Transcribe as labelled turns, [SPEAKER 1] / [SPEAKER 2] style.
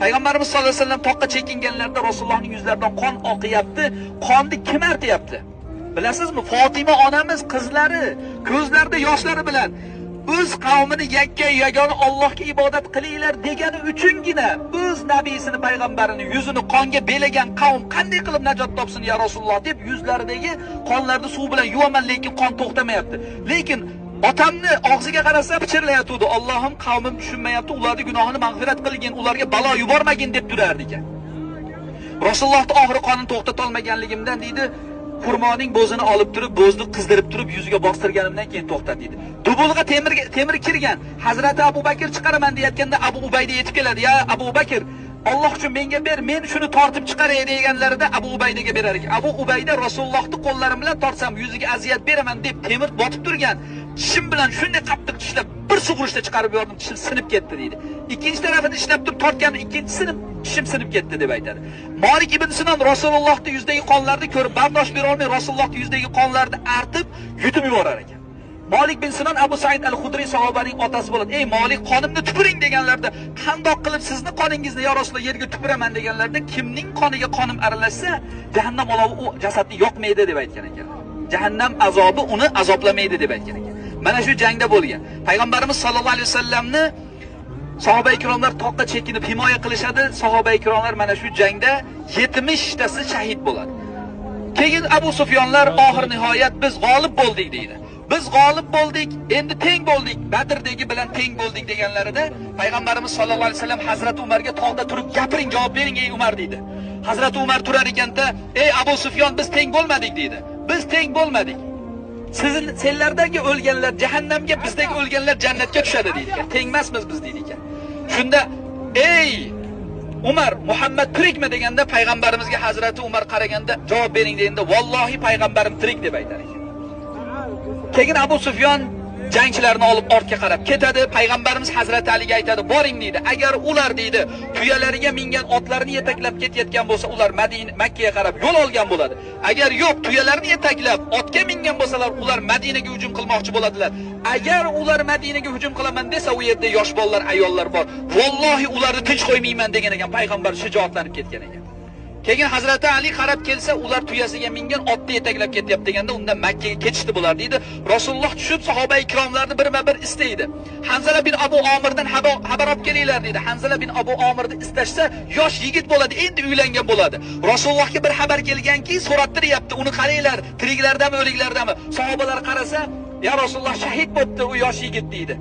[SPEAKER 1] Payg'ambarimiz sollallohu alayhi vasallam toqqa chekinganlarda Rasulullohning yuzlaridan qon oqyapti. Qonni kim artyapti? Bilasizmi? Fatima onamiz qizlari ko'zlarida yoshlari bilan o'z qavmini yagona Allohga ibodat qilinglar degani uchungina o'z nabiyisini, payg'ambarini yuzini qonga belagan qavm qanday qilib najot topsin ya Rasululloh deb yuzlaridagi qonlarni suv bilan yuvaman, lekin qon to'xtamayapti. Lekin otamni og'ziga qarasa pichirlayotdi. Allohim qavmim tushunmayapti, ularning gunohini mag'firat qilgin, ularga balo yubormagin deb turardi ekan. Rasulullohning oxiri qonini to'xtata olmaganligimdan deydi, xurmoning bo'zini olib turib, bo'zni qizdirib turib yuziga bostirganimdan keyin to'xtat deydi. Dubulga temir kirgan. Hazrati Abu Bakr chiqaraman deyotganda Abu Ubayda yetib keladi. Ya Abu Bakr, Alloh uchun menga ber, men shuni tortib chiqaray deganlarida Abu Ubaydaga berar ekan. Abu Ubayda Rasulullohni qo'llarim bilan tortsam yuziga aziyat beraman deb temir botib turgan. Tishim bilan shunday qattiq tishlab bir sug'urishda chiqarib yordim, tishim sinib ketdi deydi. Ikkinchi tarafini ishlab turib tortgan, ikkinchisini tishim sinib ketdi deb aytadi. Malik ibn Sinon Rasulullohning yuzdagi qonlarni ko'rib bardosh bera olmay Rasulullohning yuzdagi qonlarni artib yutib yuborar ekan. Malik bin Sinon Abu Said al-Khudri sahobaning otasi bo'ladi. Ey Malik, qonimni tupuring deganlarda, qandoq qilib sizni qoningizni ya Rasululloh yerga tupuraman deganlarda, kimning qoniga qonim aralashsa, jahannam olovi u jasadni yoqmaydi deb aytgan ekan. Jahannam azobi uni azoblamaydi deb aytgan ekan. Mana shu jangda bo'lgan. Payg'ambarimiz sollallohu alayhi vasallamni sahoba-ikromlar toqqa chekinib himoya qilishadi. Sahoba-ikromlar mana shu jangda 70 tasi shahid bo'ladi. Keyin Abu Sufyonlar oxir nihoyat biz g'olib bo'ldik deydi. Biz g'olib bo'ldik, endi teng bo'ldik, Badrdagi bilan teng bo'ldik deganlarida Payg'ambarimiz sollallohu alayhi vasallam Hazrat Umarga tog'da turib gapiring, javob bering ey Umar deydi. Hazrat Umar turar ekanda, ey Abu Sufyon, biz teng bo'lmadik deydi. Biz teng bo'lmadik. Senlardagi o'lganlar jahannamga, bizdagi o'lganlar jannatga tushadi deydi. Teng emasmiz biz deydi ekan. Shunda ey Umar, Muhammad tirikmi deganda payg'ambarimizga Hazrati Umar qaraganda javob bering deganda, vallohi payg'ambarim tirik deb aytar ekan. Keyin Abu Sufyon jangchilarni olib ortga qarab ketadi. Payg'ambarimiz Hazrati Aliga aytadi, boring deydi. Agar ular deydi tuyalariga mingan otlarni yetaklab ketayotgan bo'lsa, ular Makkaga qarab yo'l olgan bo'ladi. Agar yo'q, tuyalarini yetaklab otga mingan bo'lsalar, ular Madinaga hujum qilmoqchi bo'ladilar. Agar ular Madinaga hujum qilaman desa, u yerda yosh bolalar, ayollar bor. Vallohi ularni tinch qo'ymayman degan ekan, payg'ambar shijoatlanib ketgan ekan. Keyin Hazrati Ali qarab kelsa, ular tuyasiga mingan otni yetaklab ketyapti deganda, undan Makkaga ketishdi bular deydi. Rasululloh tushib sahoba-ikromlarni birma-bir istaydi. Hanzala bin Abu Omirdan xabar olib kelinglar deydi. Hanzala bin Abu Omirni istashsa, yosh yigit bo'ladi, endi uylangan bo'ladi. Rasulullohga bir xabar kelganki, so'rattiryapti, uni qaranglar, tiriklardami, o'liklardami? Sahobalar qarasa, ya Rasululloh shahid bo'libdi u yosh yigit deydi.